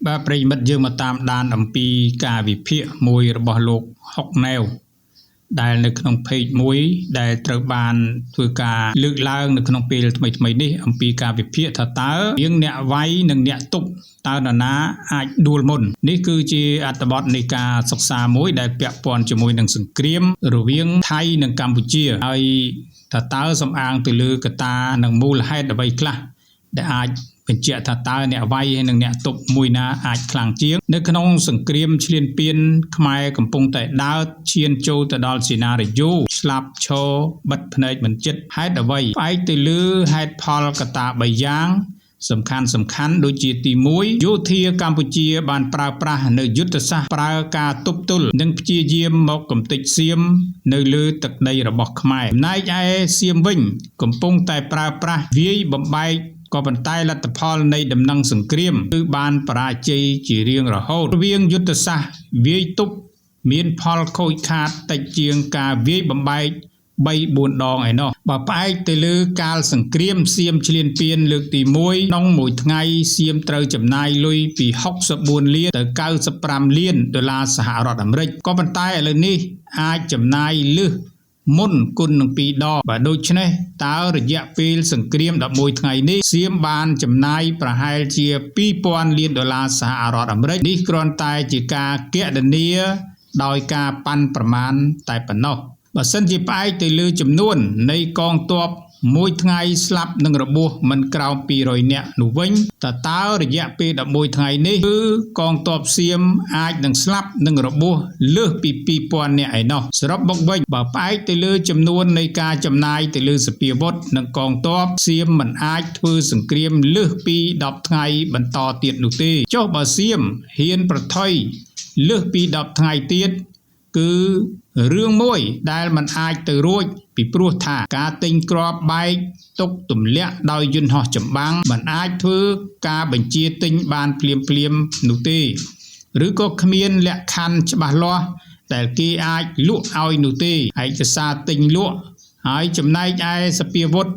បាទប្រិយមិត្តយើងមកតាមដានអំពីការវិភាគមួយរបស់លោកហុកណែវដែលនៅក្នុង page មួយដែលត្រូវបានធ្វើការលើកឡើងនៅក្នុងពេលថ្មីៗនេះអំពីការវិភាគថាតើរៀងអ្នកវាយនិងអ្នកទប់តើនរណាអាចដួលមុននេះគឺជាអត្ថបទនៃការសិក្សាមួយដែលពាក់ព័ន្ធជាមួយនឹងសង្គ្រាមរវាងថៃនិងកម្ពុជាហើយថាតើសំអាងទៅលើកត្តានិងមូលហេតុអ្វីខ្លះដែលអាចបញ្ជាក់ថាតើអ្នកវាយនិងអ្នកទប់មួយណាអាចខ្លាំងជាងនៅក្នុងសង្គ្រាមឈ្លានពានខ្មែរកំពុងតែដើរឈានចូលទៅដល់សេណារីយ៉ូស្លាប់ឈរបិទភ្នែកមិនជិតហេតុអ្វីផ្អែកទៅលើហេតុផលកត្តា3យ៉ាងសំខាន់ដូចជាទី1យោធាកម្ពុជាបានប្រើប្រាស់នៅយុទ្ធសាស្ត្រប្រើការទប់ទល់និងព្យាយាមមកកំទេចសៀមនៅលើទឹកដីរបស់ខ្មែរចំណែកឯសៀមវិញកំពុងតែប្រើប្រាស់វាយបំបែកក៏ប៉ុន្តែលទ្ធផលនៃដំណឹងសង្គ្រាមគឺបានបរាជ័យជារៀងរហូតរវាងយុទ្ធសាស្ត្រវាយទប់មានផលខូចខាតតិចជាងការវាយបំបែក 3-4 ដងឯណោះបើផ្អែកទៅលើកាលសង្គ្រាមសៀមឈ្លានពានលើកទី1ក្នុងមួយថ្ងៃសៀមត្រូវចំណាយលុយពី64លានទៅ95លានដុល្លារសហរដ្ឋអាមេរិកក៏ប៉ុន្តែឥឡូវនេះអាចចំណាយលើសមុនគុណនឹង2ដងបើដូច្នេះតើរយៈពេលសង្គ្រាម11ថ្ងៃនេះសៀមបានចំណាយប្រហែលជា 2000 លានដុល្លារសហរដ្ឋអាមេរិកនេះគ្រាន់តែជាការគណនាដោយការប៉ាន់ប្រមាណតែប៉ុណ្ណោះបើសិនជាផ្អែកទៅលើចំនួននៃកងទ័ពមួយថ្ងៃស្លាប់និងរបួសមិនក្រោម200នាក់នោះវិញតើរយៈពេល11ថ្ងៃនេះគឺកងទ័ពសៀមអាចនឹងស្លាប់និងរបួសលើសពី 2000 នាក់ឯណោះសរុបមកវិញបើផ្អែកទៅលើចំនួននៃការចំណាយទៅលើសពាវុធនិងកងទ័ពសៀមមិនអាចធ្វើសង្គ្រាមលើសពី10ថ្ងៃបន្តទៀតនោះទេចុះបើសៀមហ៊ានប្រថុយលើសពី10ថ្ងៃទៀតគឺរឿងមួយដែលมันអាចទៅរួចពីព្រោះថាការទិញគ្រាប់បែកទុកទម្លាក់ដោយយន្តហោះចម្បាំងมันអាចធ្វើការបញ្ជាទិញបានភ្លាមនោះទេឬក៏គ្មានលក្ខខណ្ឌច្បាស់លាស់ដែលគេអាចលក់ឲ្យនោះទេឯកសារទិញលក់ហើយចំណែកឯសពាវុធ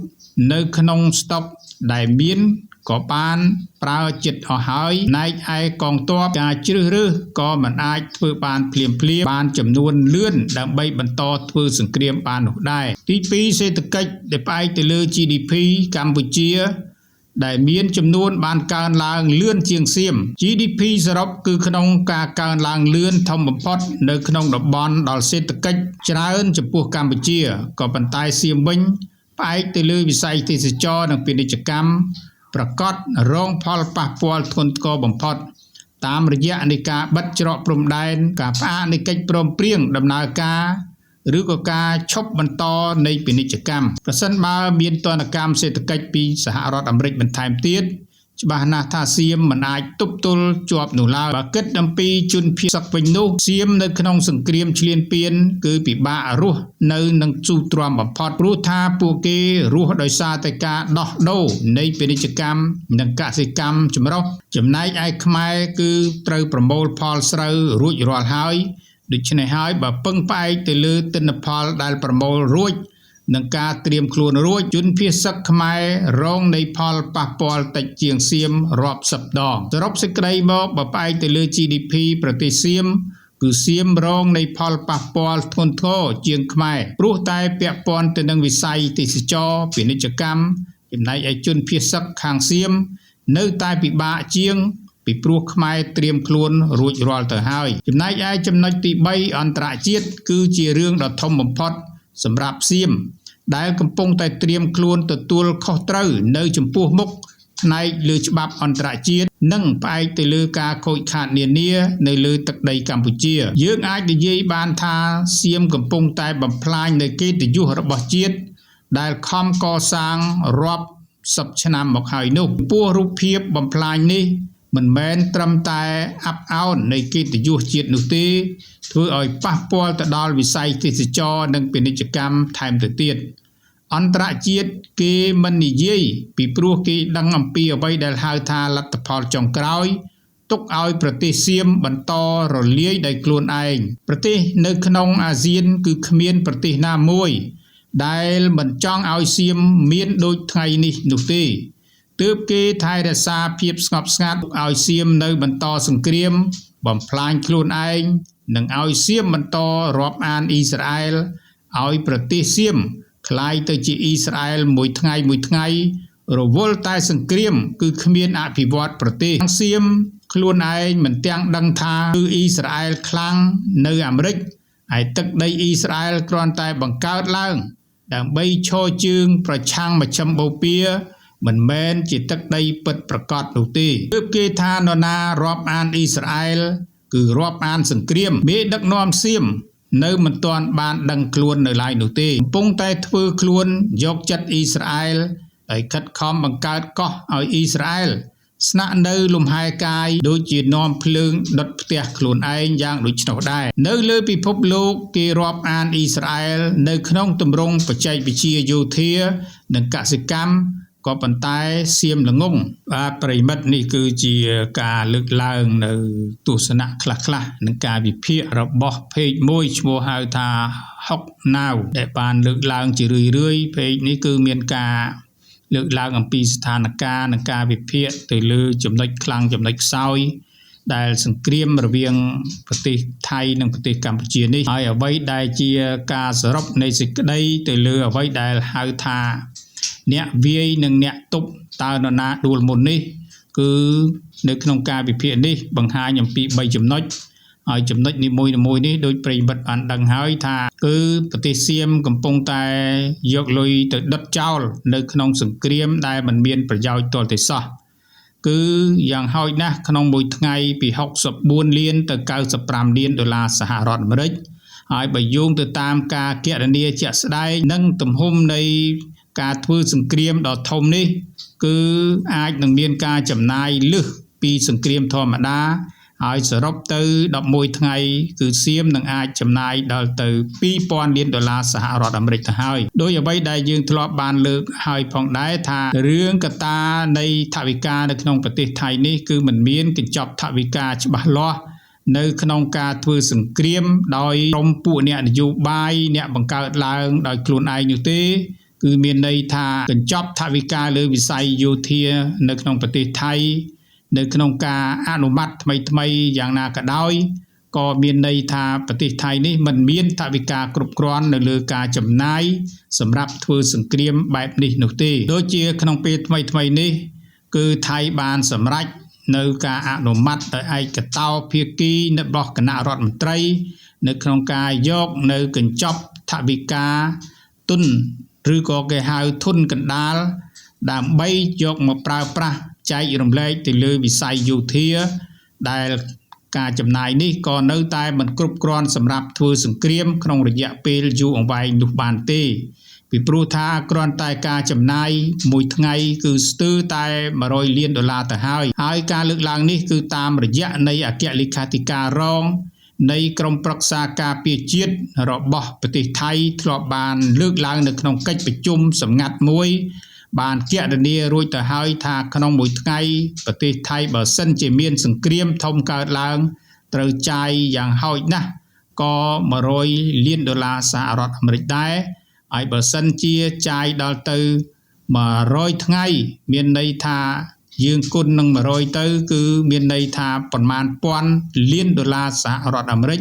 នៅក្នុងស្តុកដែលមានក៏បានប្រើចិត្តអស់ហើយណែកឯកងទ័ពការជ្រើសរើសក៏មិនអាចធ្វើបានភ្លាមបានចំនួនលឿនដើម្បីបន្តធ្វើសង្គ្រាមបាននោះដែរទី2សេដ្ឋកិច្ចដែលផ្អែកទៅលើ GDP កម្ពុជាដែលមានចំនួនបានកើនឡើងលឿនជាងសៀម GDP សរុបគឺក្នុងការកើនឡើងលឿនធំបំផុតនៅក្នុងតំបន់ដល់សេដ្ឋកិច្ចច្រើនចំពោះកម្ពុជាក៏ប៉ុន្តែសៀមវិញផ្អែកទៅលើវិស័យទេសចរណ៍និងពាណិជ្ជកម្មប្រកាសរងផលប៉ះពាល់ធ្ងន់ធ្ងរបំផុតតាមរយៈនៃការបិទច្រកព្រំដែនការផ្អាកនៃកិច្ចព្រមព្រៀងដំណើរការឬក៏ការឈប់បន្តនៃពាណិជ្ជកម្មប្រសិនបើមានទណ្ឌកម្មសេដ្ឋកិច្ចពីសហរដ្ឋអាមេរិកបន្ថែមទៀតច្បាស់ណាស់ថាសៀមមិនអាចទប់ទល់ជាប់នោះឡើយបើគិតអំពីជនភៀសវិញនោះសៀមនៅក្នុងសង្គ្រាមឈ្លានពានគឺពិបាករស់នៅនឹងស៊ូទ្រាំបំផុតព្រោះថាពួកគេរស់ដោយសារតែការដោះដូរនៃពាណិជ្ជកម្មនិងកសិកម្មចម្រុះចំណែកឯខ្មែរគឺត្រូវប្រមូលផលស្រូវរួចរាល់ហើយដូច្នេះហើយបើពឹងផ្អែកទៅលើទិន្នផលដែលប្រមូលរួចនឹងការត្រៀមខ្លួនរួចជនភៀសខ្មែររងនៃផលប៉ះពាល់តិចជាងសៀមរាប់សិបដងសរុបសេចក្តីមកបើផ្អែកទៅលើ GDP ប្រទេសសៀមគឺសៀមរងនៃផលប៉ះពាល់ធ្ងន់ធ្ងរជាងខ្មែរព្រោះតែពាក់ព័ន្ធទៅនឹងវិស័យទេសចរណ៍ពាណិជ្ជកម្មចំណែកឯជនភៀសខាងសៀមនៅតែពិបាកជាងពីព្រោះខ្មែរត្រៀមខ្លួនរួចរាល់ទៅហើយចំណែកឯចំណុចទី3អន្តរជាតិគឺជារឿងដ៏ធំបំផុតសម្រាប់សៀមដែលកំពុងតែត្រៀមខ្លួនទទួលខុសត្រូវនៅចំពោះមុខផ្នែកលើច្បាប់អន្តរជាតិនិងផ្អែកទៅលើការខូចខាតនានានៅលើទឹកដីកម្ពុជាយើងអាចនិយាយបានថាសៀមកំពុងតែបំផ្លាញនៅកិត្តិយសរបស់ជាតិដែលខំកសាងរាប់សិបឆ្នាំមកហើយនោះពោះរូបភាពបំផ្លាញនេះមិនមែនត្រឹមតែអាប់អោននៃកិត្តិយសជាតិនោះទេធ្វើឲ្យប៉ះពាល់ទៅដល់វិស័យទេសចរណ៍និងពាណិជ្ជកម្មថែមទៅទៀតអន្តរជាតិគេមិននិយាយពីព្រោះគេដឹងអំពីអ្វីដែលហៅថាលទ្ធផលចុងក្រោយទុកឲ្យប្រទេសសៀមបន្តរលាយដោយខ្លួនឯងប្រទេសនៅក្នុងអាស៊ានគឺគ្មានប្រទេសណាមួយដែលមិនចង់ឲ្យសៀមមានដូចថ្ងៃនេះនោះទេ ទើបគេថែរក្សាភាពស្ងប់ស្ងាត់ឲ្យសៀមនៅបន្តសង្គ្រាមបំផ្លាញខ្លួនឯងនិងឲ្យសៀមបន្តរាប់អានអ៊ីស្រាអែលឲ្យប្រទេសសៀមคล้ายទៅជាអ៊ីស្រាអែលមួយថ្ងៃរវល់តែសង្គ្រាមគឺគ្មានអភិវឌ្ឍប្រទេសសៀមខ្លួនឯងមិនទាំងដឹងថាគឺអ៊ីស្រាអែលខ្លាំងនៅអាមេរិកហើយទឹកដីអ៊ីស្រាអែលគ្រាន់តែបង្កើតឡើងដើម្បីឈរជើងប្រឆាំងមជ្ឈិមបូព៌ាមិនមែនជាទឹកដីពិតប្រាកដនោះទេទើបគេថានរណារាប់អានអ៊ីស្រាអែលគឺរាប់អានសង្គ្រាមមេដឹកនាំសៀមនៅមិនទាន់បានដឹងខ្លួននៅឡើយនោះទេកំពុងតែធ្វើខ្លួនយកចិត្តអ៊ីស្រាអែលហើយខិតខំបង្កើតកោះឲ្យអ៊ីស្រាអែលស្នាក់នៅលំហែកាយដូចជានាំភ្លើងដុតផ្ទះខ្លួនឯងយ៉ាងដូច្នោះដែរនៅលើពិភពលោកគេរាប់អានអ៊ីស្រាអែលនៅក្នុងទម្រង់បច្ចេកវិទ្យាយោធានិងកសិកម្មក៏ប៉ុន្តែសៀមល្ងងបាទប្រិមិត្តនេះគឺជាការលើកឡើងនៅទស្សនៈខ្លះៗនិងការវិភាគរបស់ page មួយឈ្មោះហៅថា6 now ដែលបានលើកឡើងជារឿយៗ page នេះគឺមានការលើកឡើងអំពីស្ថានភាពនិងការវិភាគទៅលើចំណុចខ្លាំងចំណុចខ្សោយដែលសង្គ្រាមរវាងប្រទេសថៃនិងប្រទេសកម្ពុជានេះហើយអ្វីដែលជាការសរុបនៃសេចក្តីទៅលើអ្វីដែលហៅថាអ្នកវាយនិងអ្នកទប់តើនរណាដួលមុននេះគឺនៅក្នុងការវិភាគនេះបង្ហាញអំពី3ចំណុចហើយចំណុចនីមួយៗនេះដោយប្រិយមិត្តបានដឹងហើយថាគឺប្រទេសសៀមកំពុងតែយកលុយទៅដុតចោលនៅក្នុងសង្គ្រាមដែលមិនមានប្រយោជន៍ទាល់តែសោះគឺយ៉ាងហោចណាស់ក្នុងមួយថ្ងៃពី64លានទៅ95លានដុល្លារសហរដ្ឋអាមេរិកហើយបើយោងទៅតាមការគណនាជាក់ស្ដែងនិងទំហំនៃការធ្វើសង្គ្រាមដ៏ធំនេះគឺអាចនឹងមានការចំណាយលើសពីសង្គ្រាមធម្មតាហើយសរុបទៅ11ថ្ងៃគឺសៀមនឹងអាចចំណាយដល់ទៅ2000លានដុល្លារសហរដ្ឋអាមេរិកទៅហើយដោយអ្វីដែលយើងធ្លាប់បានលើកហើយផងដែរថារឿងកត្តានៃថវិកានៅក្នុងប្រទេសថៃនេះគឺមិនមានកញ្ចប់ថវិកាច្បាស់លាស់នៅក្នុងការធ្វើសង្គ្រាមដោយក្រុមពួកអ្នកនយោបាយអ្នកបង្កើតឡើងដោយខ្លួនឯងនោះទេគឺមានន័យថាកញ្ចប់ថវិកាលើវិស័យយោធានៅក្នុងប្រទេសថៃនៅក្នុងការអនុម័តថ្មីយ៉ាងណាក៏ដោយក៏មានន័យថាប្រទេសថៃនេះមិនមានថវិកាគ្រប់គ្រាន់នៅលើការចំណាយសម្រាប់ធ្វើសង្គ្រាមបែបនេះនោះទេដូចជាក្នុងពេលថ្មីនេះគឺថៃបានសម្រេចនៅការអនុម័តដោយឯកតោភាគីរបស់គណៈរដ្ឋមន្ត្រីនៅក្នុងការយកនៅកញ្ចប់ថវិកាទុនឬក៏គេហៅធនកណ្ដាលដើម្បីយកមកប្រើប្រាស់ចែករំលែកទៅលើវិស័យយោធាដែលការចំណាយនេះក៏នៅតែមិនគ្រប់គ្រាន់សម្រាប់ធ្វើសង្គ្រាមក្នុងរយៈពេលយូរអង្វែងនោះបានទេពីព្រោះថាគ្រាន់តែការចំណាយមួយថ្ងៃគឺស្ទើរតែ100លានដុល្លារទៅហើយការលើកឡើងនេះគឺតាមរយៈនៃអគ្គលេខាធិការរងនៃក្រមប្រឹក្សាការពារជាតិរបស់ប្រទេសថៃធ្លាប់បានលើកឡើងនៅក្នុងកិច្ចប្រជុំសម្ងាត់មួយបានគណនារួចទៅហើយថាក្នុងមួយថ្ងៃប្រទេសថៃបើសិនជាមានសង្គ្រាមធំកើតឡើងត្រូវចាយយ៉ាងហោចណាស់ក៏100លានដុល្លារសហរដ្ឋអាមេរិកដែរហើយបើសិនជាចាយដល់ទៅ100ថ្ងៃមានន័យថាយើងគុណនឹង100ទៅគឺមានន័យថាប្រមាណពាន់លានដុល្លារសហរដ្ឋអាមេរិក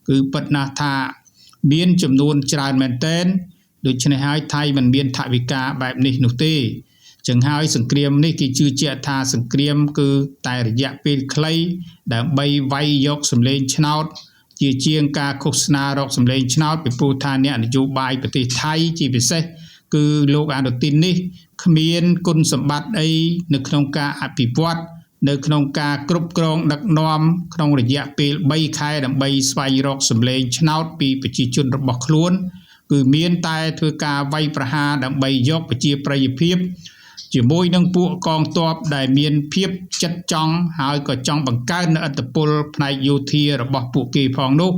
គឺពិតណាស់ថាមានចំនួនច្រើនមែនទែនដូច្នេះហើយថៃមិនមានថវិកាបែបនេះនោះទេចឹងហើយសង្គ្រាមនេះគេជឿជាក់ថាសង្គ្រាមគឺតែរយៈពេលខ្លីដើម្បីវាយយកសម្លេងឆ្នោតជាងការឃោសនារកសម្លេងឆ្នោតពីព្រោះថាអ្នកនយោបាយប្រទេសថៃជាពិសេសគឺលោកអនុทินនេះគ្មានគុណសម្បត្តិអីនៅក្នុងការអភិវឌ្ឍនៅក្នុងការគ្រប់គ្រងដឹកនាំក្នុងរយៈពេល3ខែដើម្បីស្វែងរកសម្លេងឆ្នោតពីប្រជាជនរបស់ខ្លួនគឺមានតែធ្វើការវាយប្រហារដើម្បីយកប្រជាប្រិយភាពជាមួយនឹងពួកកងទ័ពដែលមានភាពចិត្តចង់ហើយក៏ចង់បង្កើននូវឥទ្ធិពលផ្នែកយោធារបស់ពួកគេផងនោះ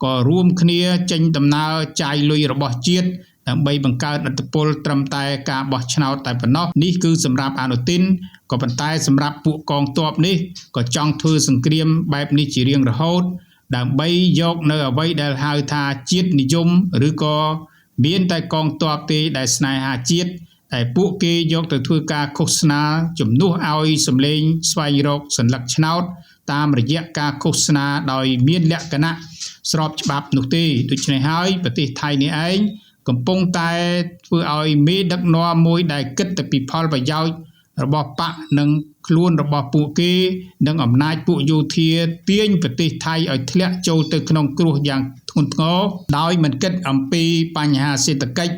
ក៏រួមគ្នាចេញដំណើរចាយលុយរបស់ជាតិដើម្បីបង្កើនឥទ្ធិពលត្រឹមតែការបោះឆ្នោតតែប៉ុណ្ណោះនេះគឺសម្រាប់អនុทินក៏ប៉ុន្តែសម្រាប់ពួកកងទ័ពនេះក៏ចង់ធ្វើសង្គ្រាមបែបនេះជារៀងរហូតដើម្បីយកនៅអ្វីដែលហៅថាជាតិនិយមឬក៏មានតែកងទ័ពទេដែលស្នេហាជាតិ ដែលពួកគេយកទៅធ្វើការឃោសនាជំនួសឲ្យសម្លេងស្វែងរកសញ្ញាឆ្នោតតាមរយៈការឃោសនាដោយមានលក្ខណៈស្របច្បាប់នោះទេដូច្នេះហើយប្រទេសថៃនេះឯងកំពុងតែធ្វើឲ្យមេដឹកនាំមួយដែលគិតតែពីផលប្រយោជន៍របស់បកនិងខ្លួនរបស់ពួកគេនិងអំណាចពួកយោធាទាញប្រទេសថៃឲ្យធ្លាក់ចូលទៅក្នុងគ្រោះយ៉ាងធ្ងន់ធ្ងរដោយមិនគិតអំពីបញ្ហាសេដ្ឋកិច្ច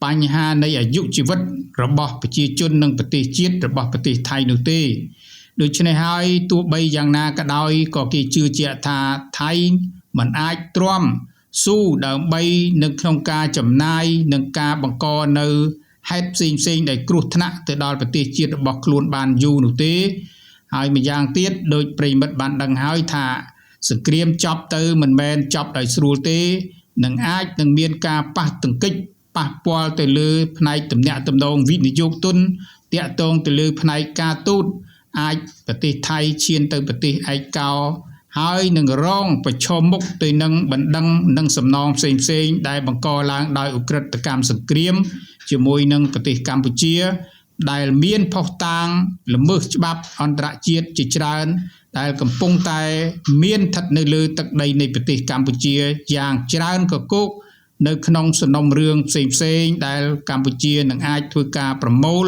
បញ្ហានៃអាយុជីវិតរបស់ប្រជាជននិងប្រទេសជាតិរបស់ប្រទេសថៃនោះទេដូច្នេះហើយទោះបីយ៉ាងណាក៏ដោយក៏គេជឿជាក់ថាថៃមិនអាចទ្រាំស៊ូដើម្បីនៅក្នុងការចំណាយនិងការបង្កនៅហេតុផ្សេងដែលគ្រោះថ្នាក់ទៅដល់ប្រទេសជាតិរបស់ខ្លួនបានយូរនោះទេហើយម្យ៉ាងទៀតដោយប្រិមិត្តបានដឹងហើយថាសង្គ្រាមចប់ទៅមិនមែនចប់ដោយស្រួលទេនឹងអាចនឹងមានការប៉ះទង្គិចប៉ះពាល់ទៅលើផ្នែកទំនាក់ទំនងវិនិយោគទុនតាក់ទងទៅលើផ្នែកការទូតអាចប្រទេសថៃឈានទៅប្រទេសឯកោហើយនឹងរងប្រឈមមុខទៅនឹងបណ្ដឹងនិងសំណងផ្សេងដែលបង្កឡើងដោយឧក្រិដ្ឋកម្មសង្គ្រាមជាមួយនឹងប្រទេសកម្ពុជាដែលមានផុសតាងល្មើសច្បាប់អន្តរជាតិជាច្រើនដែលកំពុងតែមានស្ថិតនៅលើទឹកដីនៃប្រទេសកម្ពុជាយ៉ាងច្រើនកកកនៅក្នុងសំណុំរឿងផ្សេងដែលកម្ពុជានឹងអាចធ្វើការប្រមូល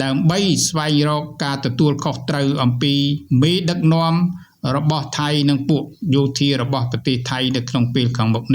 ដើម្បីស្វែងរកការទទួលខុសត្រូវអំពីមេដឹកនាំរបស់ថៃនិងពួកយោធារបស់ប្រទេសថៃនៅក្នុងពេលខាងមុខនេះ